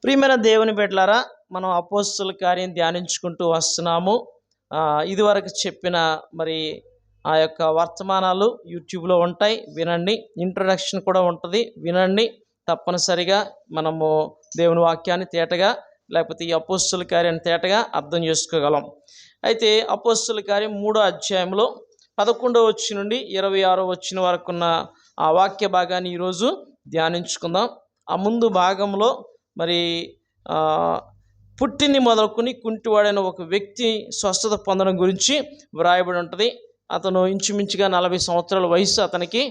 ప్రియమైన దేవుని బిడ్డలారా, మనం అపోస్తల కార్యం ధ్యానించుకుంటూ వస్తున్నాము. ఇదివరకు చెప్పిన మరి ఆ యొక్క వర్తమానాలు యూట్యూబ్లో ఉంటాయి, వినండి. ఇంట్రొడక్షన్ కూడా ఉంటుంది, వినండి. తప్పనిసరిగా మనము దేవుని వాక్యాన్ని తేటగా, లేకపోతే ఈ అపోస్తల కార్యాన్ని తేటగా అర్థం చేసుకోగలం. అయితే అపోస్తల కార్యం 3వ అధ్యాయంలో 11వ వచనం నుండి 26వ వచనం వరకు ఉన్న ఆ వాక్య భాగాన్ని ఈరోజు ధ్యానించుకుందాం. ఆ ముందు భాగంలో మరి పుట్టిని మొదలుకొని కుంటివాడైన ఒక వ్యక్తి స్వస్థత పొందడం గురించి వ్రాయబడి ఉంటుంది. అతను ఇంచుమించుగా 40 సంవత్సరాల వయసు అతనికి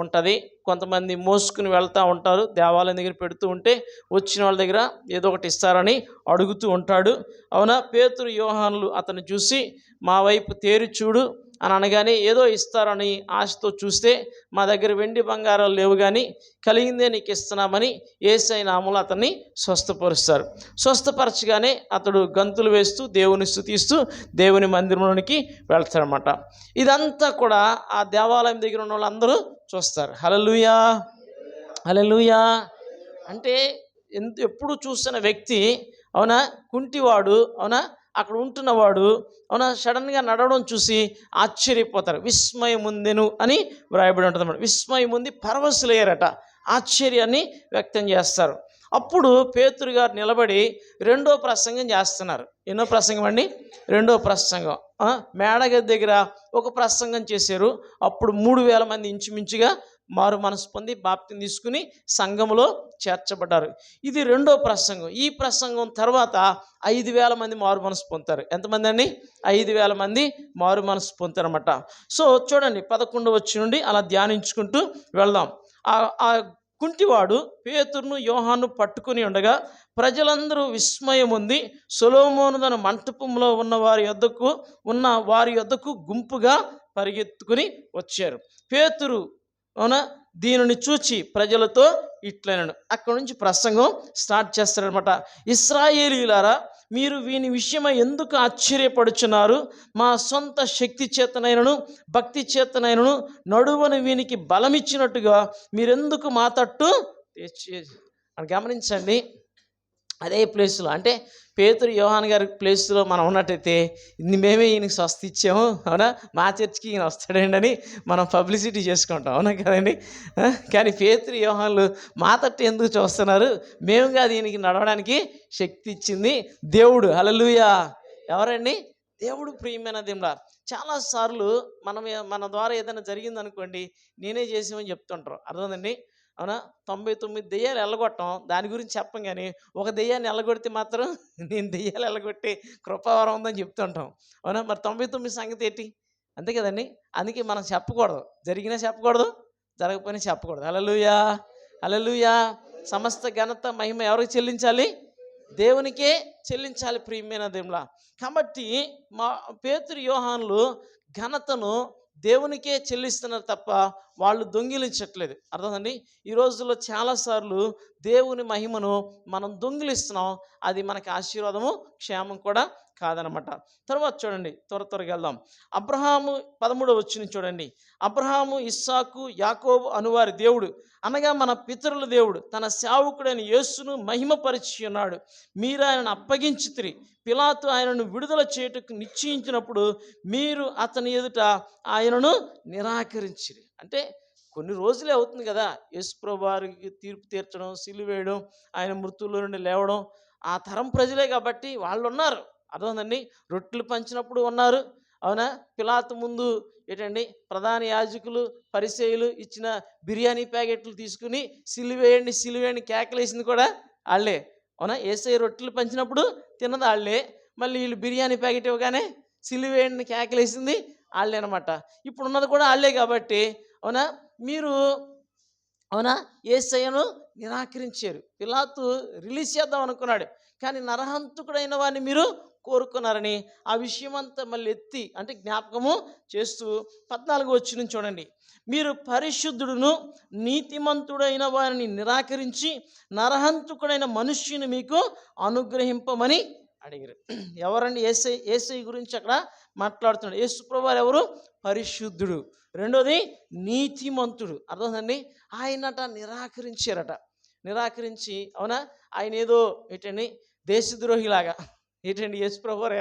ఉంటుంది. కొంతమంది మోసుకుని వెళ్తూ ఉంటారు, దేవాలయం దగ్గర పెడుతూ ఉంటే వచ్చిన వాళ్ళ దగ్గర ఏదో ఒకటి ఇస్తారని అడుగుతూ ఉంటాడు. అవునా, పేతురు యోహానులు అతను చూసి మా వైపు తేరి చూడు అని అనగానే ఏదో ఇస్తారని ఆశతో చూస్తే మా దగ్గర వెండి బంగారాలు లేవు, కానీ కలిగిందే నీకు ఇస్తున్నామని యేసయ్య నామములో అతన్ని స్వస్థపరుస్తారు. స్వస్థపరచగానే అతడు గంతులు వేస్తూ దేవుని స్తుతిస్తూ దేవుని మందిరంలోనికి వెళ్తారన్నమాట. ఇదంతా కూడా ఆ దేవాలయం దగ్గర ఉన్న వాళ్ళందరూ చూస్తారు. హల్లెలూయా, హల్లెలూయా. అంటే ఎప్పుడు చూస్తున్న వ్యక్తి, అవునా, కుంటివాడు, అవునా, అక్కడ ఉంటున్నవాడు, అవునా, సడన్గా నడవడం చూసి ఆశ్చర్యపోతారు. విస్మయం ఉందెను అని వ్రాయబడి ఉంటుంది అన్నమాట. విస్మయం ఉంది, పరవశులయ్యారట, ఆశ్చర్యాన్ని వ్యక్తం చేస్తారు. అప్పుడు పేతురు గారు నిలబడి రెండో ప్రసంగం చేస్తున్నారు. ఎన్నో ప్రసంగం అండి? రెండో ప్రసంగం. మేడగది దగ్గర ఒక ప్రసంగం చేశారు. అప్పుడు 3000 మంది ఇంచుమించుగా మారు మనసు పొంది బాప్తిని తీసుకుని సంఘములో చేర్చబడ్డారు. ఇది రెండో ప్రసంగం. ఈ ప్రసంగం తర్వాత 5000 మంది మారు మనసు పొందుతారు. ఎంతమంది అండి? 5000 మంది మారు మనసు పొందుతారన్నమాట. సో చూడండి, 11వ వచనం నుండి అలా ధ్యానించుకుంటూ వెళ్దాం. ఆ కుంటివాడు పేతురును యోహాను పట్టుకుని ఉండగా ప్రజలందరూ విస్మయం ఉంది సొలొమోను మంటపంలో ఉన్న వారి యొద్దకు గుంపుగా పరిగెత్తుకుని వచ్చారు. పేతురు, అవునా, దీనిని చూచి ప్రజలతో ఇట్లనను. అక్కడ నుంచి ప్రసంగం స్టార్ట్ చేస్తారనమాట. ఇశ్రాయేలీయులారా, మీరు వీని విషయమై ఎందుకు ఆశ్చర్యపడుచున్నారు? మా సొంత శక్తి చేతనైనను భక్తి చేతనైనను నడువని వీనికి బలమిచ్చినట్టుగా మీరెందుకు మా తట్టు అని గమనించండి. అదే ప్లేస్లో, అంటే పేతురు యోహాన్ గారి ప్లేస్లో మనం ఉన్నట్టయితే మేమే ఈయనకి స్వస్థ ఇచ్చాము, అవునా, మా చర్చికి ఈయన వస్తాడండి అని మనం పబ్లిసిటీ చేసుకుంటాం, అవునా కదండి? కానీ పేతురు యోహాన్లు మా తట్టు ఎందుకు చూస్తున్నారు? మేము కాదు, ఈయనకి నడవడానికి శక్తి ఇచ్చింది దేవుడు. హల్లెలూయా. ఎవరండి? దేవుడు. ప్రియమైన దేవుడా, చాలాసార్లు మన ద్వారా ఏదైనా జరిగిందనుకోండి, నేనే చేసామని చెప్తుంటారు. అర్థమైందండి? అవునా, 99 దెయ్యాలు వెళ్ళగొట్టం, దాని గురించి చెప్పం. కానీ ఒక దెయ్యాన్ని వెళ్ళగొడితే మాత్రం నేను దెయ్యాలు వెళ్ళగొట్టి కృపావరం ఉందని చెప్తుంటాం. అవునా, మరి 99 సంగతి ఏంటి? అంతే కదండి. అందుకే మనం చెప్పకూడదు, జరిగినా చెప్పకూడదు, జరగకపోయినా చెప్పకూడదు. హల్లెలూయా, హల్లెలూయా. సమస్త ఘనత మహిమ ఎవరికి చెల్లించాలి? దేవునికే చెల్లించాలి, ప్రియమైన దేవుడా. కాబట్టి మా పేతురు యోహానులు ఘనతను దేవునికే చెల్లిస్తున్నారు తప్ప వాళ్ళు దొంగిలించట్లేదు. అర్థమండి? ఈ రోజుల్లో చాలాసార్లు దేవుని మహిమను మనం దొంగిలిస్తున్నాం. అది మనకి ఆశీర్వాదము, క్షేమం కూడా కాదనమాట. తర్వాత చూడండి, త్వరగా వెళ్దాం. అబ్రహాము 13వ వచనం చూడండి. అబ్రహాము, ఇస్సాకు, యాకోబు అనువారి దేవుడు అనగా మన పితరుల దేవుడు తన సేవకుడైన యేసును మహిమపరిచి ఉన్నాడు. మీరు ఆయనను అప్పగించితిరి. పిలాతు ఆయనను విడుదల చేయుటకు నిశ్చయించినప్పుడు మీరు అతని ఎదుట ఆయనను నిరాకరించిరి. అంటే కొన్ని రోజులే అవుతుంది కదా యేసుప్రభు వారికి తీర్పు తీర్చడం, సిలువేయడం, ఆయన మృతుల్లో నుండి లేవడం. ఆ తరం ప్రజలే కాబట్టి వాళ్ళు ఉన్నారు. అర్థమైందండి? రొట్టెలు పంచినప్పుడు ఉన్నారు, అవునా. పిలాతు ముందు ఏంటండి, ప్రధాన యాజకులు పరిసయ్యులు ఇచ్చిన బిర్యానీ ప్యాకెట్లు తీసుకుని సిలువేయండి సిలువేయండి కేకలేసింది కూడా వాళ్ళే, అవునా. యేసయ్య రొట్టెలు పంచినప్పుడు తిన్నది వాళ్ళే, మళ్ళీ వీళ్ళు బిర్యానీ ప్యాకెట్ ఇవ్వగానే సిలువేయండి కేకలేసింది వాళ్ళే అనమాట. ఇప్పుడు ఉన్నది కూడా వాళ్ళే కాబట్టి, అవునా, మీరు, అవునా, యేసయ్యను నిరాకరించారు. పిలాతు రిలీజ్ చేద్దాం అనుకున్నాడు, కానీ నరహంతకుడైన వాడిని మీరు కోరుకున్నారని ఆ విషయం అంతా మళ్ళీ ఎత్తి అంటే జ్ఞాపకము చేస్తూ 14వ వచనం చూడండి. మీరు పరిశుద్ధుడును నీతిమంతుడైన వారిని నిరాకరించి నరహంతకుడైన మనుష్యుని మీకు అనుగ్రహింపమని అడిగారు. ఎవరండి? యేసయ్య గురించి అక్కడ మాట్లాడుతున్నాడు. యేసు ప్రభువారు ఎవరు? పరిశుద్ధుడు. రెండోది నీతిమంతుడు. అర్థమైందండి? ఆయనట నిరాకరించారట. నిరాకరించి, అవునా, ఆయన ఏదో ఏంటండి దేశద్రోహిలాగా, ఏంటండి యేసుప్రభు వారు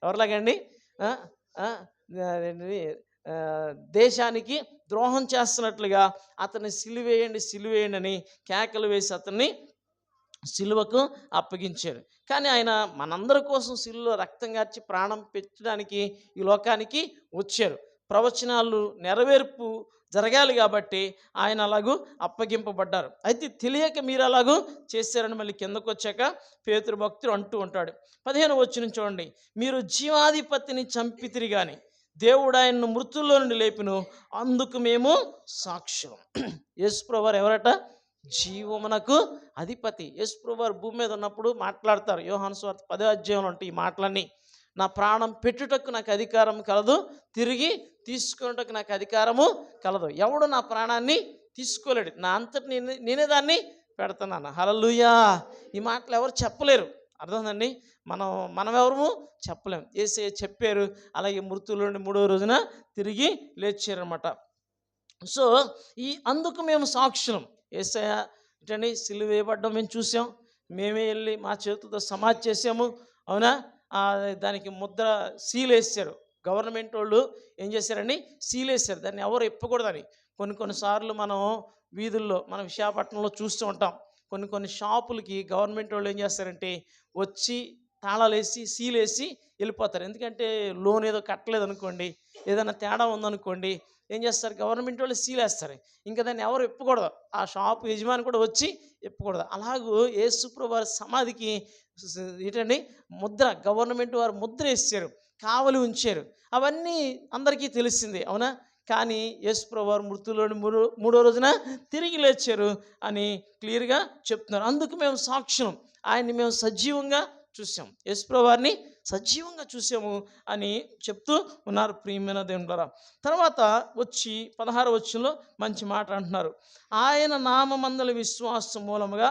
ఎవరిలాగండి ఆ, ఆ, అదేంటిది, ఆ, దేశానికి ద్రోహం చేస్తున్నట్లుగా అతన్ని సిలువేయండి అని కేకలు వేసి అతన్ని సిలువకు అప్పగించారు. కానీ ఆయన మనందరి కోసం సిలువలో రక్తం కార్చి ప్రాణం పెట్టడానికి ఈ లోకానికి వచ్చారు. ప్రవచనాలు నెరవేర్పు జరగాలి కాబట్టి ఆయన అలాగూ అప్పగింపబడ్డారు. అయితే తెలియక మీరు అలాగూ చేశారని మళ్ళీ కిందకు వచ్చాక పేతురు భక్తుడు అంటూ ఉంటాడు. 15వ వచనం చూడండి. మీరు జీవాధిపతిని చంపితిరి గాని దేవుడు ఆయన్ను మృతుల్లో నుండి లేపిను, అందుకు మేము సాక్ష్యం. యేసుప్రభువు వారు ఎవరట? జీవమునకు అధిపతి. యేసుప్రభువు వారు భూమి మీద ఉన్నప్పుడు మాట్లాడతారు. యోహాను సువార్త 10వ అధ్యాయంలో ఉంటాయి ఈ మాటలన్నీ. నా ప్రాణం పెట్టుటకు నాకు అధికారం కలదు, తిరిగి తీసుకున్నటకు నాకు అధికారము కలదు. ఎవడు నా ప్రాణాన్ని తీసుకోలేడు, నా అంతటి నేనే దాన్ని పెడుతున్నాను. హల్లెలూయా. ఈ మాటలు ఎవరు చెప్పలేరు. అర్థమైందండి? మనం ఎవరు చెప్పలేం. యేసయ్య చెప్పారు. అలాగే మృతుల నుండి 3వ రోజున తిరిగి లేచారనమాట. సో అందుకు మేము సాక్షులం. యేసయ్య ఏంటండి సిలువ వేయబడ్డం మేము చూసాం. మేమే వెళ్ళి మా చేతులతో సమాధి చేసాము, అవునా. దానికి ముద్ర సీల్ వేసారు. గవర్నమెంట్ వాళ్ళు ఏం చేశారండి, సీల్ వేసారు. దాన్ని ఎవరు ఇప్పకూడదని. కొన్నిసార్లు మనం వీధుల్లో, మన విశాఖపట్నంలో చూస్తూ ఉంటాం. కొన్ని షాపులకి గవర్నమెంట్ వాళ్ళు ఏం చేస్తారంటే వచ్చి తాళాలు వేసి సీల్ వేసి వెళ్ళిపోతారు. ఎందుకంటే లోన్ ఏదో కట్టలేదు అనుకోండి, ఏదైనా తేడా ఉందనుకోండి, ఏం చేస్తారు, గవర్నమెంట్ వాళ్ళు సీల్ వేస్తారు. ఇంకా దాన్ని ఎవరు ఇప్పకూడదు. ఆ షాపు యజమాని కూడా వచ్చి ఇప్పకూడదు. అలాగూ యేసుప్రభువు వారి సమాధికి ఏంటండి ముద్ర, గవర్నమెంట్ వారు ముద్ర వేసారు, కావలి ఉంచారు. అవన్నీ అందరికీ తెలిసిందే, అవునా. కానీ యేసుప్రభువు వారు మృతుల్లోని 3వ రోజున తిరిగి లేచారు అని క్లియర్గా చెప్తున్నారు. అందుకు మేము సాక్ష్యం. ఆయన్ని మేము సజీవంగా చూసాం, యేసుప్రభువు వారిని సజీవంగా చూసాము అని చెప్తూ ఉన్నారు ప్రియమైన దేవుని. తర్వాత వచ్చి 16వ వచనంలో మంచి మాట అంటున్నారు. ఆయన నామమందలి విశ్వాసం మూలముగా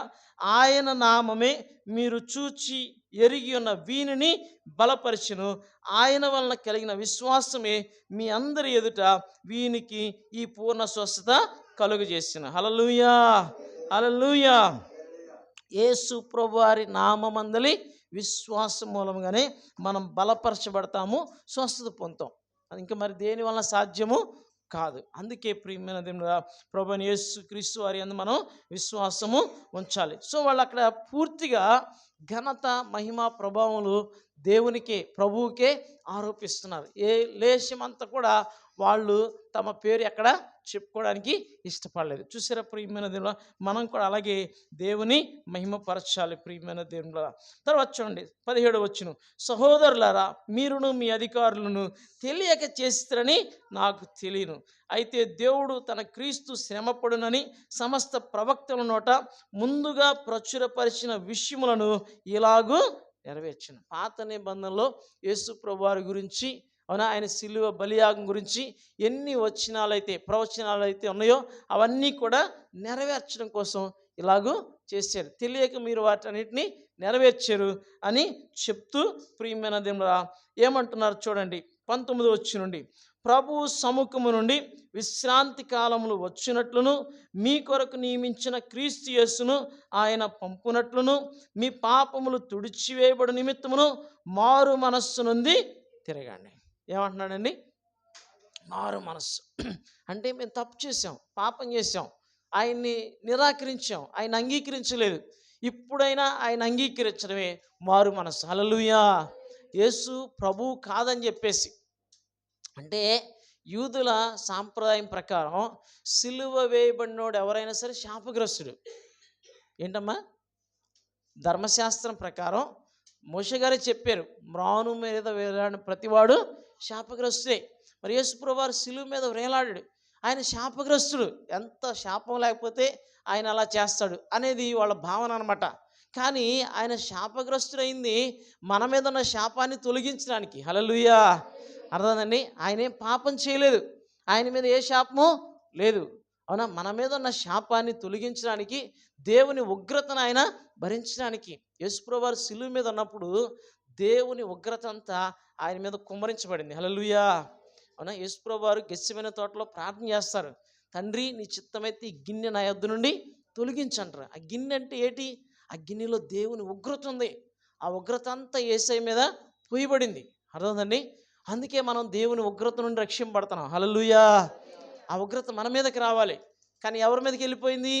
ఆయన నామమే మీరు చూచి ఎరిగి ఉన్న వీనిని బలపరిచును, ఆయన వలన కలిగిన విశ్వాసమే మీ అందరి ఎదుట వీనికి ఈ పూర్ణ స్వస్థత కలుగజేసిన. హల్లెలూయా, హల్లెలూయా. యేసు ప్రభువారి నామమందలి విశ్వాసం మూలంగానే మనం బలపరచబడతాము, స్వస్థత పొందుతాం. ఇంకా మరి దేని వలన సాధ్యము కాదు. అందుకే ప్రియమైన దేవుడా, ప్రభువైన యేసుక్రీస్తు వారి యందు మనం విశ్వాసము ఉంచాలి. సో వాళ్ళు అక్కడ పూర్తిగా ఘనత, మహిమ, ప్రభావములు దేవునికే, ప్రభువుకే ఆరోపిస్తున్నారు. ఏ లేశమంతా కూడా వాళ్ళు తమ పేరు ఎక్కడ చెప్పుకోవడానికి ఇష్టపడలేదు. చూసారా ప్రియమైన దేవుడా, మనం కూడా అలాగే దేవుని మహిమపరచాలి ప్రియమైన దేవుడా. తర్వాత చూడండి 17వ వచనం. సహోదరులారా, మీరును మీ అధికారులను తెలియక చేస్తారని నాకు తెలియను. అయితే దేవుడు తన క్రీస్తు శ్రమపడునని సమస్త ప్రవక్తల నోట ముందుగా ప్రచురపరిచిన విషయములను ఇలాగూ నెరవేర్చును. పాత నిబంధనలో యేసు ప్రభువు వారి గురించి, అవునా, ఆయన సిలువ బలియాగం గురించి ఎన్ని ప్రవచనాలు అయితే ఉన్నాయో అవన్నీ కూడా నెరవేర్చడం కోసం ఇలాగూ చేశారు. తెలియక మీరు వాటన్నిటిని నెరవేర్చారు అని చెప్తూ ప్రియమైన దేవుడా ఏమంటున్నారు చూడండి 19వ వచనం నుండి. ప్రభువు సముఖము నుండి విశ్రాంతి కాలములు వచ్చినట్లును మీ కొరకు నియమించిన క్రీస్తు యేసును ఆయన పంపునట్లును మీ పాపములు తుడిచివేయబడు నిమిత్తమును మారు మనస్సు నుండి తిరగండి. ఏమంటున్నాడండి? మారు మనస్సు అంటే మేము తప్పు చేసాం, పాపం చేసాం, ఆయన్ని నిరాకరించాం, ఆయన అంగీకరించలేదు. ఇప్పుడైనా ఆయన అంగీకరించడమే మారు మనస్సు. హల్లెలూయా. యేసు ప్రభువు కాదని చెప్పేసి, అంటే యూదుల సాంప్రదాయం ప్రకారం సిలువ వేయబడినోడు ఎవరైనా సరే శాపగ్రస్తుడు. ఏంటమ్మా? ధర్మశాస్త్రం ప్రకారం మోషే గారే చెప్పారు, మ్రాను మీద వేలాడిన ప్రతివాడు శాపగ్రస్తుడే. మరి యేసుప్రభువు వారు సిలువ మీద వేలాడాడు, ఆయన శాపగ్రస్తుడు. ఎంత శాపం లేకపోతే ఆయన అలా చేస్తాడు అనేది వాళ్ళ భావన అనమాట. కానీ ఆయన శాపగ్రస్తుడైంది మన మీద ఉన్న శాపాన్ని తొలగించడానికి. హల్లెలూయా. అర్థమైందండి? ఆయన ఏం పాపం చేయలేదు, ఆయన మీద ఏ శాపము లేదు, అవునా. మన మీద ఉన్న శాపాన్ని తొలగించడానికి, దేవుని ఉగ్రతను ఆయన భరించడానికి. యేసుప్రభువు వారు సిలువ మీద ఉన్నప్పుడు దేవుని ఉగ్రత అంతా ఆయన మీద కుమ్మరించబడింది. హల్లెలూయా. అవునా. యేసుప్రభువు వారు గెత్సేమనే తోటలో ప్రార్థన చేస్తారు. తండ్రి, నీ చిత్తమైతే ఈ గిన్నె నా యొద్ద నుండి తొలగించంటారు. ఆ గిన్నె అంటే ఏంటి? ఆ గిన్నెలో దేవుని ఉగ్రత ఉంది. ఆ ఉగ్రత అంతా యేసయ్య మీద పూయబడింది. అర్థమైందండి? అందుకే మనం దేవుని ఉగ్రత నుండి రక్షింపబడుతున్నాం. హల్లెలూయా! ఆ ఉగ్రత మన మీదకి రావాలి. కానీ ఎవరి మీదకి వెళ్ళిపోయింది?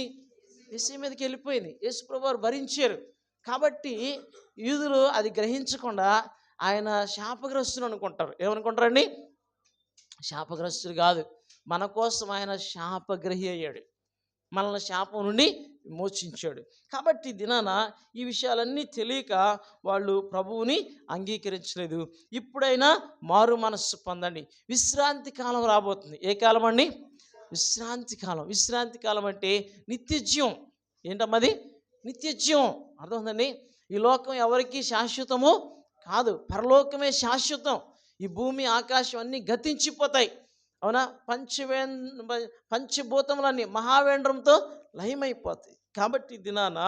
యేసయ్య మీదకి వెళ్ళిపోయింది. యేసు ప్రభువారు భరించారు. కాబట్టి యూదులు అది గ్రహించకుండా ఆయన శాపగ్రస్తుడు అనుకుంటారు. ఏమనుకుంటారండి? శాపగ్రస్తుడు కాదు, మన కోసం ఆయన శాపగ్రహి అయ్యాడు. మనల్ని శాపం నుండి విమోచించాడు. కాబట్టి దినాన ఈ విషయాలన్నీ తెలియక వాళ్ళు ప్రభువుని అంగీకరించలేదు. ఇప్పుడైనా మారు మనస్సు పొందండి. విశ్రాంతి కాలం రాబోతుంది. ఏ కాలం అండి? విశ్రాంతి కాలం. విశ్రాంతి కాలం అంటే నిత్యజీవం. ఏంటమ్మది? నిత్యజీవం. అర్థమవుతుందండి? ఈ లోకం ఎవరికి శాశ్వతము కాదు, పరలోకమే శాశ్వతం. ఈ భూమి ఆకాశం అన్నీ గతించిపోతాయి. అవునా? పంచభూతములన్నీ మహావేంద్రంతో లయమైపోతాయి. కాబట్టి దినాన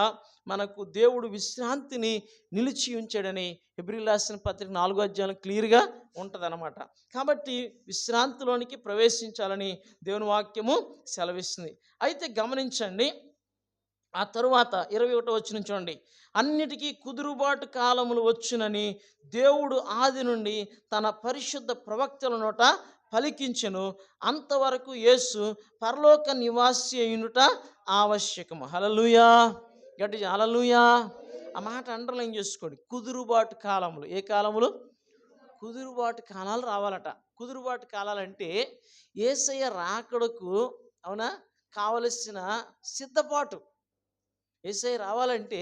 మనకు దేవుడు విశ్రాంతిని నిలిచి ఉంచాడని హెబ్రీయులకు రాసిన పత్రిక 4వ అధ్యాయంలో క్లియర్గా ఉంటుంది అన్నమాట. కాబట్టి విశ్రాంతిలోనికి ప్రవేశించాలని దేవుని వాక్యము సెలవిస్తుంది. అయితే గమనించండి, ఆ తరువాత 21వ వచనం చూడండి. అన్నిటికీ కుదురుబాటు కాలములు వచ్చునని దేవుడు ఆది నుండి తన పరిశుద్ధ ప్రవక్తల నోట పలికించెను. అంతవరకు యేసు పరలోక నివాసి అయినుట ఆవశ్యకము. హల్లెలూయా! గట్టి హల్లెలూయా! ఆ మాట అండర్లైన్ చేసుకోండి. కుదురుబాటు కాలములు. ఏ కాలములు? కుదురుబాటు కాలాలు రావాలట. కుదురుబాటు కాలాలంటే యేసయ్య రాకడకు, అవునా, కావలసిన సిద్ధపాటు. యేసయ్య రావాలంటే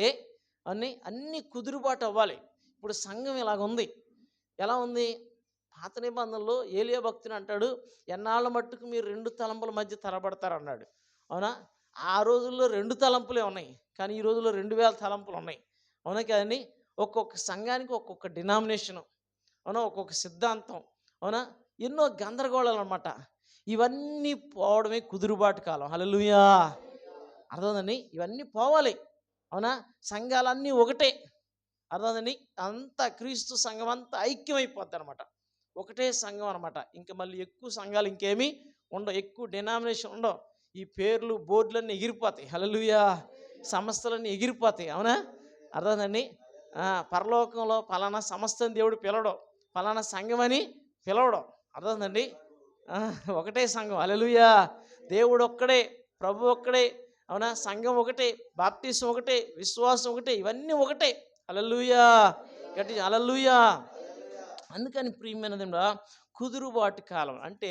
అన్నీ కుదురుబాటు అవ్వాలి. ఇప్పుడు సంఘం ఇలాగుంది. ఎలా ఉంది? పాత నిబంధనలో ఏలియా భక్తుని అంటాడు, ఎన్నాళ్ళ మట్టుకు మీరు 2 తలంపుల మధ్య తలబడతారు అన్నాడు. అవునా? ఆ రోజుల్లో 2 తలంపులే ఉన్నాయి, కానీ ఈ రోజుల్లో 2000 తలంపులు ఉన్నాయి. అవునా కదండి? ఒక్కొక్క సంఘానికి ఒక్కొక్క డినామినేషను, అవునా, ఒక్కొక్క సిద్ధాంతం, అవునా, ఎన్నో గందరగోళాలు అనమాట. ఇవన్నీ పోవడమే కుదురుబాటు కాలం. హల్లెలూయా! అర్థమైందండి? ఇవన్నీ పోవాలి. అవునా? సంఘాలన్నీ ఒకటే. అర్థమైందండి? అంతా క్రీస్తు సంఘం అంతా ఐక్యమైపోద్ది అనమాట. ఒకటే సంఘం అనమాట. ఇంకా మళ్ళీ ఎక్కువ సంఘాలు ఇంకేమీ ఉండవు, ఎక్కువ డినామినేషన్ ఉండవు. ఈ పేర్లు బోర్డులన్నీ ఎగిరిపోతాయి. హల్లెలూయా! సంస్థలన్నీ ఎగిరిపోతాయి. అవునా? అర్థమైందండి? పరలోకంలో పలానా సంస్థని దేవుడు పిలవడం, పలానా సంఘం అని పిలవడం. అర్థమైందండి? ఒకటే సంఘం. హల్లెలూయా! దేవుడు ఒక్కడే, ప్రభు ఒక్కడే, అవునా, సంఘం ఒకటే, బాప్టిజం ఒకటే, విశ్వాసం ఒకటే, ఇవన్నీ ఒకటే. హల్లెలూయా! గట్టి హల్లెలూయా! అందుకని ప్రియమైనదేమో కుదురుబాటు కాలం అంటే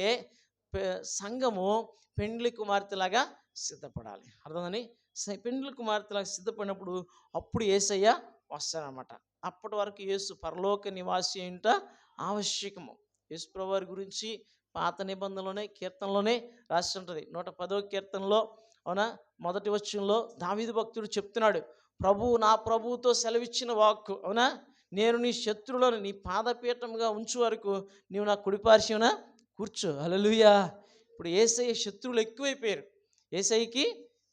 సంఘము పెండ్లి కుమార్తెలాగా సిద్ధపడాలి. అర్థమని? పెండ్లి కుమార్తెలాగా సిద్ధపడినప్పుడు అప్పుడు యేసయ్య వస్తాడనమాట. అప్పటి వరకు యేసు పరలోక నివాసి ఏంట ఆవశ్యకము. యేసు ప్రభువారి గురించి పాత నిబంధనలోనే, కీర్తనలోనే రాసి ఉంటుంది. 110వ కీర్తనలో, అవునా, మొదటి వచనంలో దావీదు భక్తుడు చెప్తున్నాడు, ప్రభువు నా ప్రభువుతో సెలవిచ్చిన వాక్కు, అవునా, నేను నీ శత్రువులను నీ పాదపీఠంగా ఉంచు వరకు నీవు నా కుడిపార్శ్వన కూర్చో. హల్లెలూయా! ఇప్పుడు యేసయ్య శత్రువులు ఎక్కువైపోయారు. యేసయ్యకి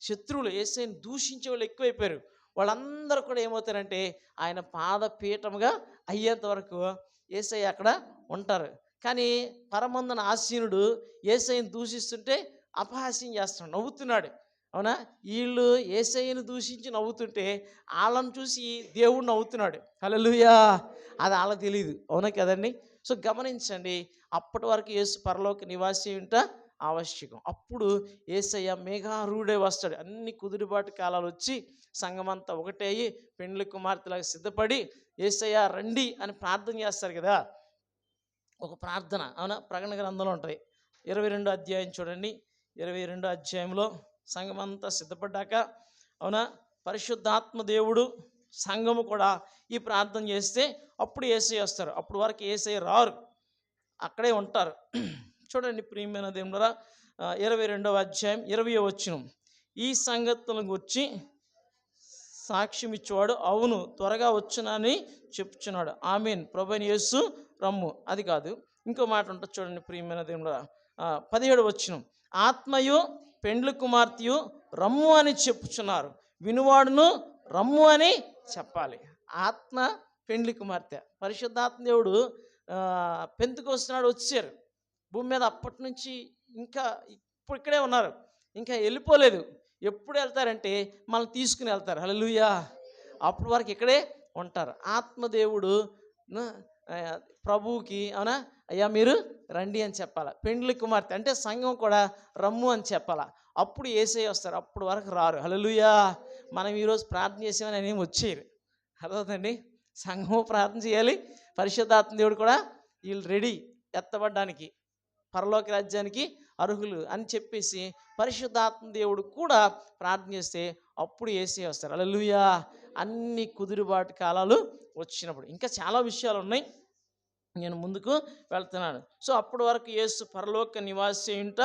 శత్రువులు, యేసయ్యని దూషించే వాళ్ళు ఎక్కువైపోయారు. వాళ్ళందరూ కూడా ఏమవుతారంటే ఆయన పాదపీఠముగా అయ్యేంత వరకు యేసయ్య అక్కడ ఉంటారు. కానీ పరమందున ఆసీనుడు యేసయ్యని దూషిస్తుంటే అపహాస్యం చేస్తున్నాడు, నవ్వుతున్నాడు. అవునా? వీళ్ళు యేసయ్యను దూషించి నవ్వుతుంటే వాళ్ళని చూసి దేవుడు నవ్వుతున్నాడు. హల్లెలూయా! అది వాళ్ళకి తెలియదు. అవునా కదండి? సో గమనించండి, అప్పటి వరకు యేసు పరలోక నివాసి ఉంట ఆవశ్యకం. అప్పుడు యేసయ్య మేఘారూఢే వస్తాడు. అన్ని కుదురుబాటు కాలాలు వచ్చి సంఘమంతా ఒకటే అయ్యి పెండ్లి కుమార్తెలాగా సిద్ధపడి యేసయ్య రండి అని ప్రార్థన చేస్తారు కదా, ఒక ప్రార్థన. అవునా? ప్రకటన గ్రంథంలో ఉంటాయి. 22వ అధ్యాయం చూడండి. 22వ అధ్యాయంలో సంఘమంతా సిద్ధపడ్డాక, అవునా, పరిశుద్ధాత్మ దేవుడు సంఘము కూడా ఈ ప్రార్థన చేస్తే అప్పుడు యేసయ్య వస్తారు. అప్పుడు వరకు యేసయ్య రారు, అక్కడే ఉంటారు. చూడండి ప్రియమైన దేవులారా, 22వ అధ్యాయం 20వ వచనం. ఈ సంగతులను గురించి సాక్ష్యం ఇచ్చేవాడు అవును త్వరగా వచ్చునని చెప్పుచున్నాడు. ఆమేన్, ప్రభువైన యేసు రమ్ము. అది కాదు, ఇంకో మాట ఉంటుంది చూడండి ప్రియమైన దేవులారా, 17వ వచనం. ఆత్మయు పెండ్లి కుమార్తెయు రమ్ము అని చెప్పుచున్నారు, వినువాడును రమ్ము అని చెప్పాలి. ఆత్మ, పెండ్లి కుమార్తె, పరిశుద్ధాత్మ దేవుడు పెంతెకొస్తు నాడు వచ్చారు భూమి మీద. అప్పటి నుంచి ఇంకా ఇప్పుడు ఇక్కడే ఉన్నారు, ఇంకా వెళ్ళిపోలేదు. ఎప్పుడు వెళ్తారంటే మనల్ని తీసుకుని వెళ్తారు. హల్లెలూయా. అప్పటి వరకు ఇక్కడే ఉంటారు. ఆత్మదేవుడు ప్రభువుకి అవునా, అయ్యా మీరు రండి అని చెప్పాలి. పెండ్లి కుమార్తె అంటే సంఘం కూడా రమ్ము అని చెప్పాలి. అప్పుడు యేసయ్య వస్తారు. అప్పుడు వరకు రారు. హల్లెలూయా. మనం ఈరోజు ప్రార్థన చేసామని ఆయన ఏమి వచ్చేయరు. అర్థమవుతుందండి. సంఘము ప్రార్థన చేయాలి, పరిశుద్ధాత్మ దేవుడు కూడా వీళ్ళు రెడీ ఎత్తబడ్డానికి, పరలోక రాజ్యానికి అర్హులు అని చెప్పేసి పరిశుద్ధాత్మ దేవుడు కూడా ప్రార్థన చేస్తే అప్పుడు యేసయ్య వస్తారు. హల్లెలూయా. అన్ని కుదురుబాటు కాలాలు వచ్చినప్పుడు ఇంకా చాలా విషయాలు ఉన్నాయి, నేను ముందుకు వెళ్తున్నాను. సో అప్పటి వరకు యేసు పరలోక నివాసి అయుట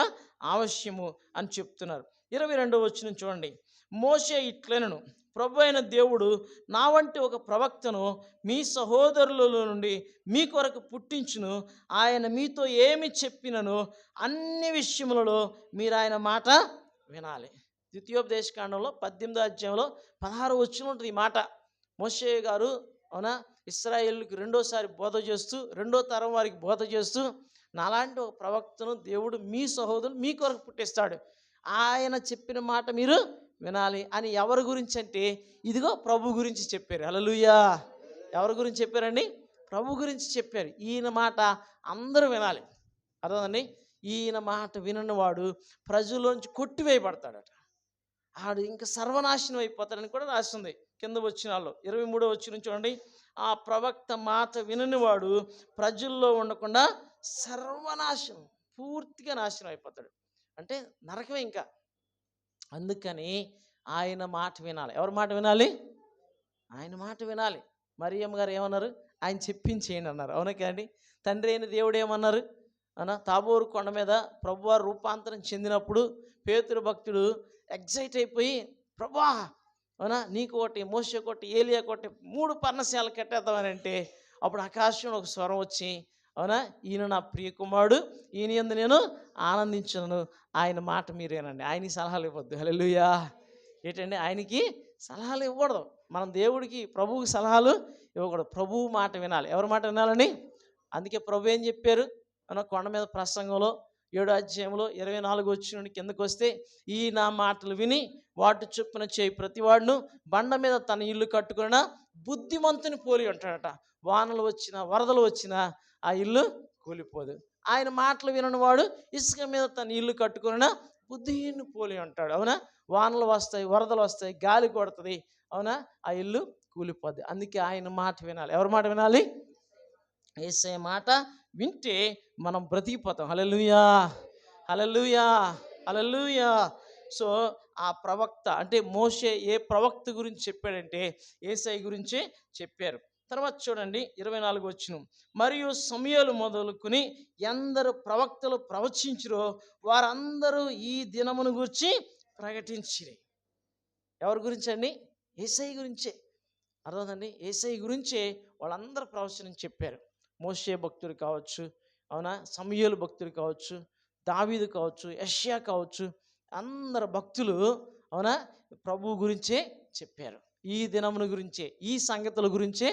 ఆవశ్యము అని చెప్తున్నారు. 22వ వచనం చూడండి. మోషే ఇట్లనెను, ప్రభు అయిన దేవుడు నా వంటి ఒక ప్రవక్తను మీ సహోదరులలో నుండి మీ కొరకు పుట్టించును. ఆయన మీతో ఏమి చెప్పినను అన్ని విషయములలో మీరు ఆయన మాట వినాలి. ద్వితీయోపదేశకాండంలో 18వ అధ్యాయంలో 16వ వచనం ఉంటుంది ఈ మాట. మోషే గారు అవునా ఇశ్రాయేలుకి రెండోసారి బోధ చేస్తూ, రెండో తరం వారికి బోధ చేస్తూ, నాలాంటి ఒక ప్రవక్తను దేవుడు మీ సహోదరుడు మీ కొరకు పుట్టిస్తాడు, ఆయన చెప్పిన మాట మీరు వినాలి అని. ఎవరి గురించి అంటే ఇదిగో ప్రభు గురించి చెప్పారు. హల్లెలూయా. ఎవరి గురించి చెప్పారండి? ప్రభు గురించి చెప్పారు. ఈయన మాట అందరూ వినాలి. అర్థమండి. ఈయన మాట వినని వాడు ప్రజల్లోంచి కొట్టివేయబడతాడట. ఆడు ఇంకా సర్వనాశనం అయిపోతాడని కూడా రాస్తుంది కింద వచనాల్లో. 23వ వచనం చూడండి. ఆ ప్రవక్త మాట వినని వాడు ప్రజల్లో ఉండకుండా సర్వనాశనం, పూర్తిగా నాశనం అయిపోతాడు. అంటే నరకమే ఇంకా. అందుకని ఆయన మాట వినాలి. ఎవరి మాట వినాలి? ఆయన మాట వినాలి. మరియమ్మ గారు ఏమన్నారు? ఆయన చెప్పించేయండి అన్నారు. అవునా కాండి? తండ్రి అయిన దేవుడు ఏమన్నారు? అనా తాబోరు కొండ మీద ప్రభువారు రూపాంతరం చెందినప్పుడు పేతురు భక్తుడు ఎగ్జైట్ అయిపోయి, ప్రభువా అవునా నీకు ఒకటి, మోషే ఒకటి, ఏలియా ఒకటి 3 పర్ణశాలలు కట్టేద్దామని అంటే అప్పుడు ఆకాశంలో ఒక స్వరం వచ్చి, అవునా ఈయన నా ప్రియ కుమారుడు, ఈయన యందు నేను ఆనందించును, ఆయన మాట మీరేనండి. ఆయనకి సలహాలు ఇవ్వద్దు. హల్లెలూయా. ఏంటండి? ఆయనకి సలహాలు ఇవ్వకూడదు. మనం దేవుడికి ప్రభువుకి సలహాలు ఇవ్వకూడదు. ప్రభువు మాట వినాలి. ఎవరి మాట వినాలని? అందుకే ప్రభు ఏం చెప్పారు అన్న కొండ మీద ప్రసంగంలో 7వ అధ్యాయంలో 24వ వచనం నుండి కిందకు వస్తే, ఈ నా మాటలు విని వాటి చొప్పున చేయి ప్రతివాడును బండ మీద తన ఇల్లు కట్టుకున్న బుద్ధిమంతుని పోలి ఉంటాడట. వానలు వచ్చినా వరదలు వచ్చినా ఆ ఇల్లు కూలిపోదు. ఆయన మాటలు వినని వాడు ఇసుక మీద తన ఇల్లు కట్టుకున్న బుద్ధిహీనుని పోలి ఉంటాడు. అవునా? వానలు వస్తాయి, వరదలు వస్తాయి, గాలి కొడుతుంది, అవునా ఆ ఇల్లు కూలిపోద్ది. అందుకే ఆయన మాట వినాలి. ఎవరి మాట వినాలి? యేసయ్య మాట వింటే మనం బ్రతికిపోతాం. హల్లెలూయా. హల్లెలూయా. హల్లెలూయా. సో ఆ ప్రవక్త అంటే మోషే ఏ ప్రవక్త గురించి చెప్పాడంటే యేసయ్య గురించే చెప్పారు. తర్వాత చూడండి 24వ వచనం. మరియు సమూయేలు మొదలుకొని ఎందరు ప్రవక్తలు ప్రవచించిరో వారందరూ ఈ దినమును గురించి ప్రకటించిరి. ఎవరి గురించి అండి? యేసయ్య గురించే. అర్థమండి. యేసయ్య గురించే వాళ్ళందరూ ప్రవచనం చెప్పారు. మోషే భక్తుడు కావచ్చు, అవునా సమూయేలు భక్తుడు కావచ్చు, దావీదు కావచ్చు, యెషయా కావచ్చు, అందరు భక్తులు అవునా ప్రభు గురించే చెప్పారు. ఈ దినమును గురించే, ఈ సంగతుల గురించే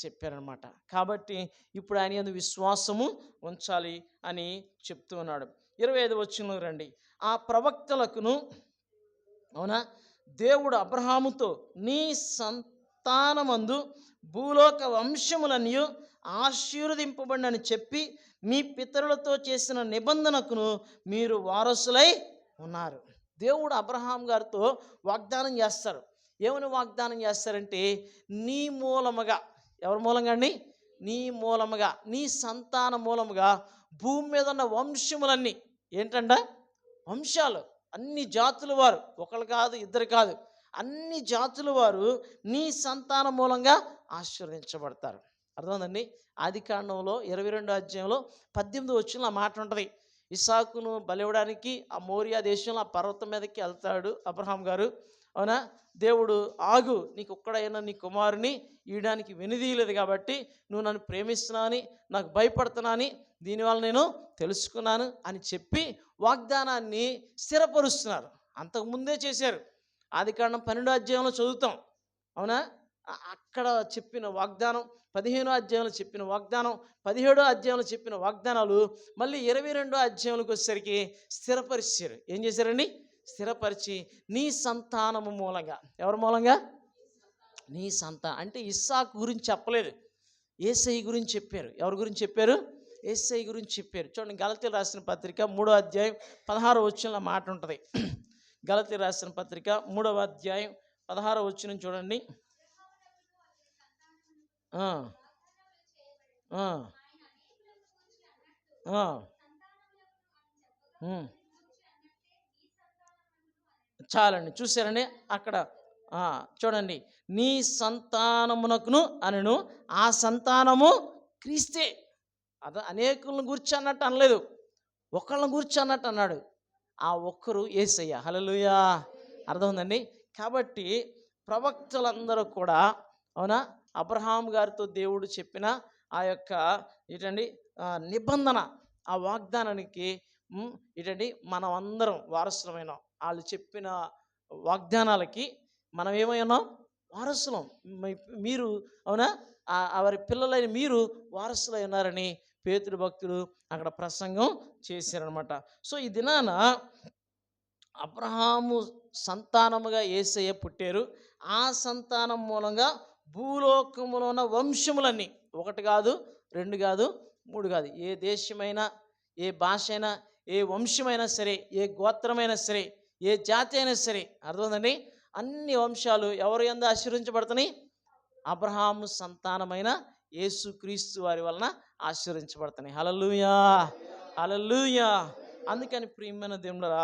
చెప్పారనమాట. కాబట్టి ఇప్పుడు ఆయన యందు విశ్వాసము ఉంచాలి అని చెప్తూ ఉన్నాడు. 25వ వచనంలో రండి. ఆ ప్రవక్తలకును అవునా దేవుడు అబ్రహాముతో నీ సంతానమందు భూలోక వంశములన్నీ ఆశీర్వదింపబడినని చెప్పి మీ పితరులతో చేసిన నిబంధనకును మీరు వారసులై ఉన్నారు. దేవుడు అబ్రహాం గారితో వాగ్దానం చేస్తారు. ఏమని వాగ్దానం చేస్తారంటే నీ మూలముగా. ఎవరి మూలంగా అండి? నీ మూలముగా, నీ సంతాన మూలముగా భూమి మీద ఉన్న వంశములన్నీ ఏంటంట? వంశాలు, అన్ని జాతుల వారు, ఒకరు కాదు ఇద్దరు కాదు, అన్ని జాతుల వారు నీ సంతాన మూలంగా ఆశీర్వదించబడతారు. అర్థమైందండి. ఆదికాండంలో 22వ అధ్యాయంలో 18వ వచనంలో ఆ మాట ఉంటుంది. ఇస్సాకును బలివ్వడానికి ఆ మోరియా దేశంలో ఆ పర్వతం మీదకి వెళ్తాడు అబ్రహాం గారు. అవునా దేవుడు ఆగు, నీకు ఒక్కడైనా నీ కుమారుని ఇవ్వడానికి వెనుదీయలేదు కాబట్టి నువ్వు నన్ను ప్రేమిస్తున్నావని, నాకు భయపడుతున్నాని దీనివల్ల నేను తెలుసుకున్నాను అని చెప్పి వాగ్దానాన్ని స్థిరపరుస్తున్నారు. అంతకుముందే చేశారు. ఆదికాండం 12వ అధ్యాయంలో చదువుతాం. అవునా అక్కడ చెప్పిన వాగ్దానం, 15వ అధ్యాయంలో చెప్పిన వాగ్దానం, 17వ అధ్యాయంలో చెప్పిన వాగ్దానాలు మళ్ళీ 22వ అధ్యాయంలోకి వచ్చేసరికి స్థిరపరిచారు. ఏం చేశారండి? స్థిరపరిచి నీ సంతానము మూలంగా. ఎవరి మూలంగా? నీ అంటే ఇస్సాకు గురించి చెప్పలేదు, యేసయ్య గురించి చెప్పారు. ఎవరి గురించి చెప్పారు? యేసయ్య గురించి చెప్పారు. చూడండి, గలతీయులకు రాసిన పత్రిక 3వ అధ్యాయం 16వ వచనంలో మాట ఉంటుంది. గలతీయులకు రాసిన పత్రిక 3వ అధ్యాయం 16వ వచనం చూడండి. చాలండి, చూసారండి అక్కడ. చూడండి, నీ సంతానమునకును అనను, ఆ సంతానము క్రీస్తే. అనేకులను గురించి అన్నట్టు అనలేదు, ఒకళ్ళని గురించి అన్నట్టు అన్నాడు. ఆ ఒక్కరు యేసయ్య. హల్లెలూయా. అర్థమైందండి? కాబట్టి ప్రవక్తలందరూ కూడా, అవునా, అబ్రహాం గారితో దేవుడు చెప్పిన ఆ యొక్క ఏంటండి నిబంధన, ఆ వాగ్దానానికి ఏంటండి మనం అందరం వారసులమైనాం. వాళ్ళు చెప్పిన వాగ్దానాలకి మనం ఏమై ఉన్నాం? వారసులం. మీరు, అవునా, వారి పిల్లలైన మీరు వారసులై ఉన్నారని పేతురు భక్తుడు అక్కడ ప్రసంగం చేశారనమాట. సో ఈ దినాన అబ్రహాము సంతానముగా యేసయ్య పుట్టారు. ఆ సంతానం మూలంగా భూలోకములో ఉన్న వంశములన్నీ, ఒకటి కాదు, రెండు కాదు, మూడు కాదు, ఏ దేశమైనా, ఏ భాష అయినా, ఏ వంశమైనా సరే, ఏ గోత్రమైనా సరే, ఏ జాతి అయినా సరే, అర్థమైందండి, అన్ని వంశాలు ఎవరు యందు ఆశీర్వించబడుతున్నాయి? అబ్రహాము సంతానమైన యేసుక్రీస్తు వారి వలన ఆశీర్వించబడుతున్నాయి. హల్లెలూయా, హల్లెలూయా. అందుకని ప్రియమైన దేవుడా,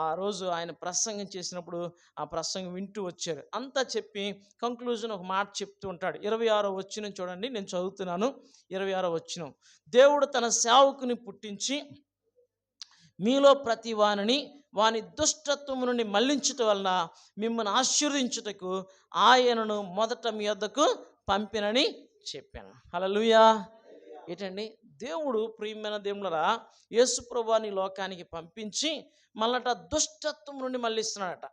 ఆ రోజు ఆయన ప్రసంగం చేసినప్పుడు ఆ ప్రసంగం వింటూ వచ్చారు. అంతా చెప్పి కంక్లూజన్ ఒక మాట చెప్తూ ఉంటాడు. 26వ వచనం చూడండి, నేను చదువుతున్నాను. 26వ వచనం, దేవుడు తన సేవకుని పుట్టించి మీలో ప్రతి వాని దుష్టత్వము నుండి మళ్లించుట వలన మిమ్మల్ని ఆశీర్వదించుటకు ఆయనను మొదట మీ వద్దకు పంపినని చెప్పాను. హల్లెలూయా. ఏంటండి, దేవుడు ప్రియమైన దేవులరా యేసు ప్రభువుని లోకానికి పంపించి మళ్ళట దుష్టత్వం నుండి మళ్ళిస్తున్నాడట.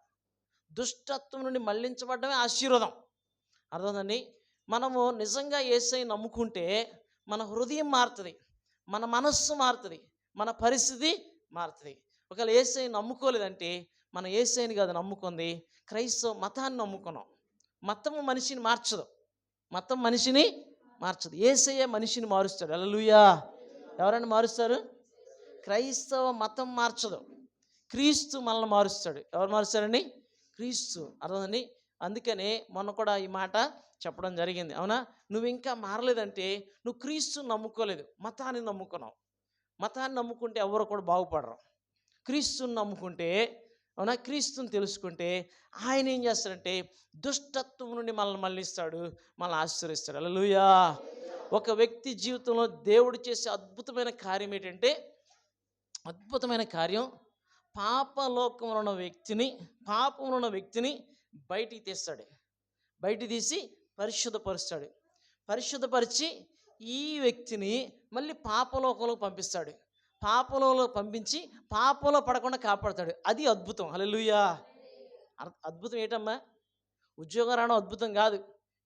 దుష్టత్వం నుండి మళ్ళించబడమే ఆశీర్వాదం. అర్థమైందండి? మనము నిజంగా యేసయ్యని నమ్ముకుంటే మన హృదయం మారుతుంది, మన మనస్సు మారుతుంది, మన పరిస్థితి మారుతుంది. ఒకవేళ యేసయ్యని నమ్ముకోలేదంటే మన యేసయ్యని కాదు నమ్ముకుంది, క్రైస్తవ మతాన్ని నమ్ముకున్నాం. మతము మనిషిని మార్చదు, మతం మనిషిని మార్చదు, యేసయ్య మనిషిని మారుస్తాడు. హల్లెలూయా. ఎవరైనా మారుస్తారు? క్రైస్తవ మతం మార్చదు, క్రీస్తు మనల్ని మారుస్తాడు. ఎవరు మారుస్తారండి? క్రీస్తు. అర్థమండి? అందుకనే మొన్న కూడా ఈ మాట చెప్పడం జరిగింది. అవునా, నువ్వు ఇంకా మారలేదంటే నువ్వు క్రీస్తుని నమ్ముకోలేదు, మతాన్ని నమ్ముకున్నావు. మతాన్ని నమ్ముకుంటే ఎవరు కూడా బాగుపడరు. క్రీస్తుని నమ్ముకుంటే, అవునా, క్రీస్తుని తెలుసుకుంటే ఆయన ఏం చేస్తాడంటే దుష్టత్వం నుండి మనల్ని మళ్ళిస్తాడు, మనల్ని ఆశీర్వదిస్తాడు. హల్లెలూయా. ఒక వ్యక్తి జీవితంలో దేవుడు చేసే అద్భుతమైన కార్యం ఏంటంటే, అద్భుతమైన కార్యం, పాపంలో ఉన్న వ్యక్తిని బయటికి తీస్తాడు. బయటికి తీసి పరిశుద్ధపరుస్తాడు. పరిశుద్ధపరిచి ఈ వ్యక్తిని మళ్ళీ పాపలోకంలో పంపిస్తాడు. పాపంలో పంపించి పాపంలో పడకుండా కాపాడతాడు. అది అద్భుతం. హల్లెలూయా. అద్భుతం ఏంటమ్మా? ఉద్యోగం రావడం అద్భుతం కాదు,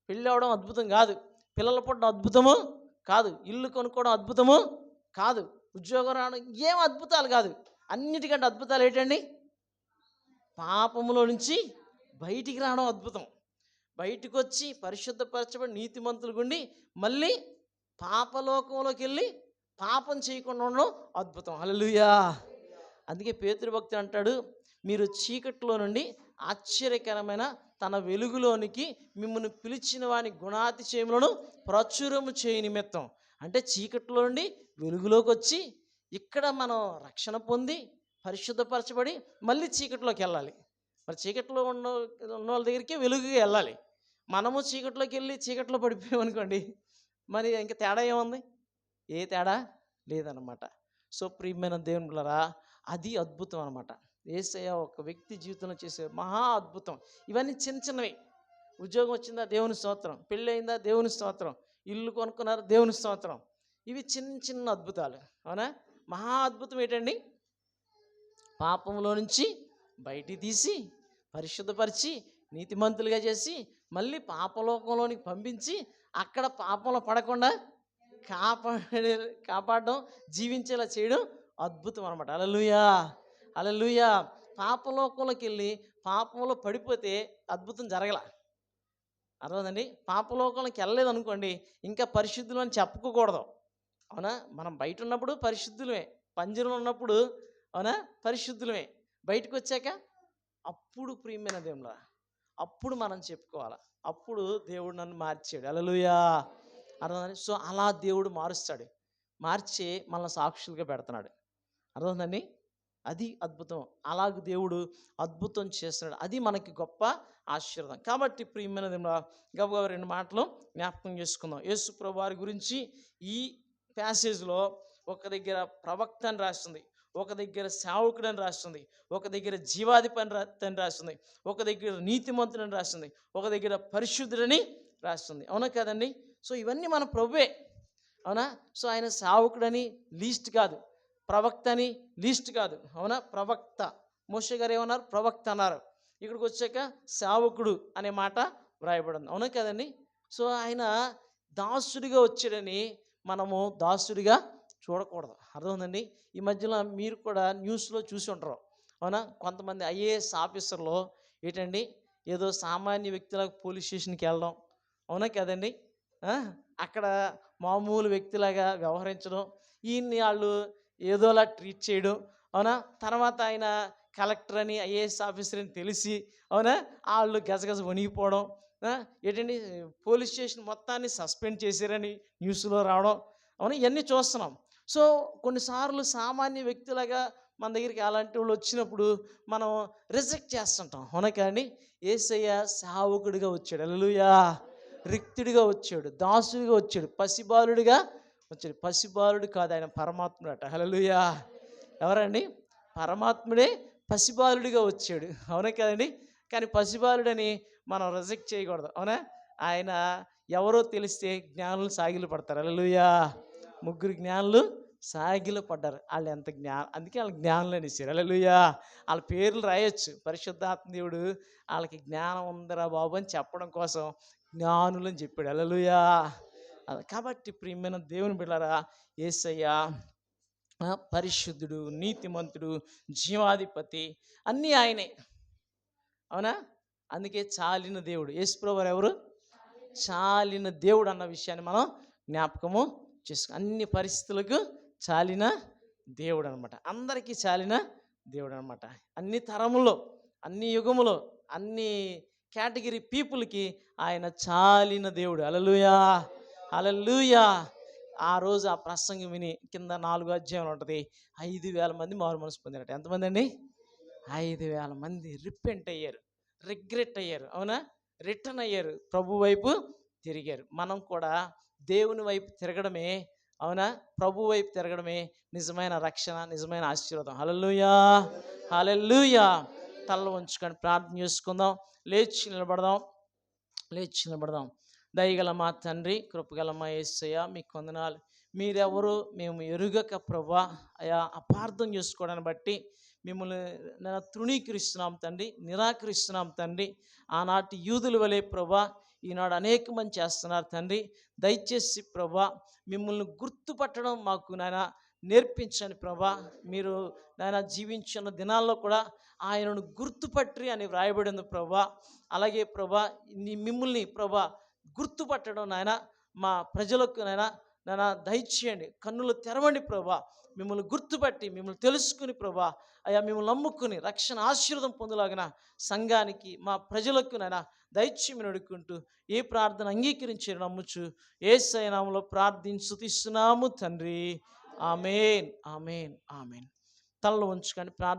పెళ్ళి అవడం అద్భుతం కాదు, పిల్లలు పుట్టడం అద్భుతము కాదు, ఇల్లు కొనుక్కోవడం అద్భుతము కాదు, ఉద్యోగం రావడం ఏం అద్భుతాలు కాదు. అన్నిటికంటే అద్భుతాలు ఏంటండి? పాపములో నుంచి బయటికి రావడం అద్భుతం. బయటకు వచ్చి పరిశుద్ధపరచబడి నీతిమంతులు గుండి మళ్ళీ పాపలోకంలోకి వెళ్ళి పాపం చేయకుండా ఉండడం అద్భుతం. హల్లెలూయా. అందుకే పేతురు భక్తుడు అంటాడు, మీరు చీకట్లో నుండి ఆశ్చర్యకరమైన తన వెలుగులోనికి మిమ్మల్ని పిలిచిన వాని గుణాతిశయములను ప్రచురము చేయ నిమిత్తం. అంటే చీకట్లో నుండి వెలుగులోకి వచ్చి ఇక్కడ మనం రక్షణ పొంది పరిశుద్ధపరచబడి మళ్ళీ చీకట్లోకి వెళ్ళాలి. మరి చీకట్లో ఉన్న వాళ్ళ దగ్గరికి వెలుగుగా వెళ్ళాలి. మనము చీకట్లోకి వెళ్ళి చీకట్లో పడిపోయామనుకోండి, మరి ఇంకా తేడా ఏముంది? ఏ తేడా లేదన్నమాట. సో ప్రియమైన దేవునులారా, అది అద్భుతం అనమాట. యేసయ్య ఒక వ్యక్తి జీవితంలో చేసే మహా అద్భుతం. ఇవన్నీ చిన్న చిన్నవి. ఉద్యోగం వచ్చిందా? దేవుని స్తోత్రం. పెళ్ళి అయిందా? దేవుని స్తోత్రం. ఇల్లు కొనుక్కున్నారు? దేవుని స్తోత్రం. ఇవి చిన్న చిన్న అద్భుతాలు. అవునా? మహా అద్భుతం ఏంటండి? పాపంలో నుంచి బయటికి తీసి పరిశుద్ధపరిచి నీతిమంతులుగా చేసి మళ్ళీ పాపలోకంలోనికి పంపించి అక్కడ పాపంలో పడకుండా కాపాడడం, జీవించేలా చేయడం అద్భుతం అనమాట. హల్లెలూయా, హల్లెలూయా. పాపలోకంలోకి వెళ్ళి పాపంలో పడిపోతే అద్భుతం జరగల. అర్థమైందండి? పాపలోకంలోకి వెళ్ళలేదు అనుకోండి, ఇంకా పరిశుద్ధులు అని చెప్పుకోకూడదు. అవునా? మనం బయట ఉన్నప్పుడు పరిశుద్ధులమే, పంజరంలో ఉన్నప్పుడు అవునా పరిశుద్ధులమే, బయటకు వచ్చాక అప్పుడు ప్రియమైన దేవుడా అప్పుడు మనం చెప్పుకోవాలి. అప్పుడు దేవుడు నన్ను మార్చాడు. హల్లెలూయా. అర్థమైందండి? సో అలా దేవుడు మారుస్తాడు, మార్చి మనల్ని సాక్షులుగా పెడుతున్నాడు. అర్థమైందండి? అది అద్భుతం. అలాగ దేవుడు అద్భుతం చేస్తున్నాడు. అది మనకి గొప్ప ఆశీర్వాదం. కాబట్టి ప్రియమైన దేవుడా గబగబా 2 మాటలు జ్ఞాపకం చేసుకుందాం. యేసు ప్రభు వారి గురించి ఈ ప్యాసేజ్లో ఒక దగ్గర ప్రవక్త అని రాస్తుంది, ఒక దగ్గర సేవకుడు అని రాస్తుంది, ఒక దగ్గర జీవాధిపతి అని రాస్తుంది, ఒక దగ్గర నీతిమంతుడు అని రాస్తుంది, ఒక దగ్గర పరిశుద్ధుడని రాస్తుంది. అవునా కదండి? సో ఇవన్నీ మన ప్రభువే. అవునా? సో ఆయన సేవకుడని లీస్ట్ కాదు, ప్రవక్త అని లీస్ట్ కాదు. అవునా? ప్రవక్త. మోషే గారు ఏమన్నారు? ప్రవక్త అన్నారు. ఇక్కడికి వచ్చాక సేవకుడు అనే మాట వ్రాయబడింది. అవునా కదండి? సో ఆయన దాసుడిగా వచ్చాడని మనము దాసుడిగా చూడకూడదు. అర్థమైందండి? ఈ మధ్యలో మీరు కూడా న్యూస్లో చూసి ఉంటారు. అవునా? కొంతమంది ఐఏఎస్ ఆఫీసర్లు ఏంటండి ఏదో సామాన్య వ్యక్తులకు పోలీస్ స్టేషన్కి వెళ్ళడం. అవునా కదండి? అక్కడ మామూలు వ్యక్తిలాగా వ్యవహరించడం, ఈయన్ని వాళ్ళు ఏదోలా ట్రీట్ చేయడం. అవునా? తర్వాత ఆయన కలెక్టర్ అని ఐఏఎస్ ఆఫీసర్ అని తెలిసి అవునా వాళ్ళు గజగజ వణిగిపోవడం. ఏంటండి పోలీస్ స్టేషన్ మొత్తాన్ని సస్పెండ్ చేశారని న్యూస్లో రావడం. అవునా? ఇవన్నీ చూస్తున్నాం. సో కొన్నిసార్లు సామాన్య వ్యక్తులాగా మన దగ్గరికి అలాంటి వాళ్ళు వచ్చినప్పుడు మనం రిజెక్ట్ చేస్తుంటాం. అవునా కానీ యేసయ్య సేవకుడిగా వచ్చాడు. హల్లెలూయా. రిక్తుడిగా వచ్చాడు, దాసుడిగా వచ్చాడు, పసిబాలుడిగా వచ్చాడు. పసిబాలుడు కాదు, ఆయన పరమాత్ముడు అట. హల్లెలూయా. ఎవరండి? పరమాత్ముడే పసిబాలుడిగా వచ్చాడు. అవునా కదండి? కానీ పసిబాలుడని మనం రిజెక్ట్ చేయకూడదు. అవునా? ఆయన ఎవరో తెలిస్తే జ్ఞానులు సాగిలు పడతారు. హల్లెలూయా. 3 జ్ఞానులు సాగిలు పడ్డారు. వాళ్ళు ఎంత అందుకే వాళ్ళకి జ్ఞానులు అనేసారు. హల్లెలూయా. వాళ్ళ పేర్లు రాయొచ్చు. పరిశుద్ధాత్మ దేవుడు వాళ్ళకి జ్ఞానం ఉందిరా బాబు అని చెప్పడం కోసం జ్ఞానులు అని చెప్పాడు. హల్లెలూయా. కాబట్టి ప్రియమైన దేవుని బిడ్డలారా, యేసయ్య పరిశుద్ధుడు, నీతిమంతుడు, జీవాధిపతి, అన్నీ ఆయనే. అవునా? అందుకే చాలిన దేవుడు. యేసుప్రభు వారు ఎవరు? చాలిన దేవుడు అన్న విషయాన్ని మనం జ్ఞాపకము చేసుకో. అన్ని పరిస్థితులకు చాలిన దేవుడు అనమాట. అందరికీ చాలిన దేవుడు అనమాట. అన్ని తరములో, అన్ని యుగములో, అన్ని కేటగిరీ పీపుల్కి ఆయన చాలిన దేవుడు. హల్లెలూయా. హల్లెలూయా. ఆ రోజు ఆ ప్రసంగం విని కింద 4వ అధ్యాయంలో ఉంటుంది, 5,000 మంది మారు మనసు పొందినట్టు. ఎంతమంది అండి? 5,000 మంది రిపెంట్ అయ్యారు, రిగ్రెట్ అయ్యారు. అవునా? రిటర్న్ అయ్యారు, ప్రభు వైపు తిరిగారు. మనం కూడా దేవుని వైపు తిరగడమే, అవునా, ప్రభు వైపు తిరగడమే నిజమైన రక్షణ, నిజమైన ఆశీర్వాదం. హల్లెలూయా. హల్లెలూయా. తలలో ఉంచుకొని ప్రార్థన చేసుకుందాం. లేచి నిలబడదాం. లేచి నిలబడదాం. దయగల మా తండ్రి, కృపగల మా యేసయ్య, మీకు వందనాలు. మీరెవరు మేము ఎరుగక ప్రభా అయా అపార్థం చేసుకోవడాన్ని బట్టి మిమ్మల్ని తృణీకరిస్తున్నాం తండ్రి, నిరాకరిస్తున్నాం తండ్రి. ఆనాటి యూదుల వలె ప్రభా ఈనాడు అనేక మంది చేస్తున్నారు తండ్రి. దయచేసి ప్రభా మిమ్మల్ని గుర్తుపట్టడం మాకు నాయన నేర్పించండి ప్రభా. మీరు నాయన జీవించిన దినాల్లో కూడా ఆయనను గుర్తుపట్టి అని వ్రాయబడింది ప్రభా. అలాగే ప్రభా మిమ్మల్ని ప్రభా గుర్తుపట్టడం నాయన మా ప్రజలకు నాయన దయచేయండి. కన్నులు తెరవండి ప్రభా. మిమ్మల్ని గుర్తుపట్టి మిమ్మల్ని తెలుసుకుని ప్రభా అయ్యా మిమ్మల్ని నమ్ముకుని రక్షణ ఆశీర్వాదం పొందలాగిన సంఘానికి మా ప్రజలకు దయచేయమని అడుక్కుంటూ ఏ ప్రార్థన అంగీకరించి నమ్ముచు యేసయ్య నామములో ప్రార్థించి స్తుతిస్తున్నాము తండ్రి. ఆమేన్. ఆమేన్. ఆమేన్. తలలో ఉంచుకొని ప్రార్థన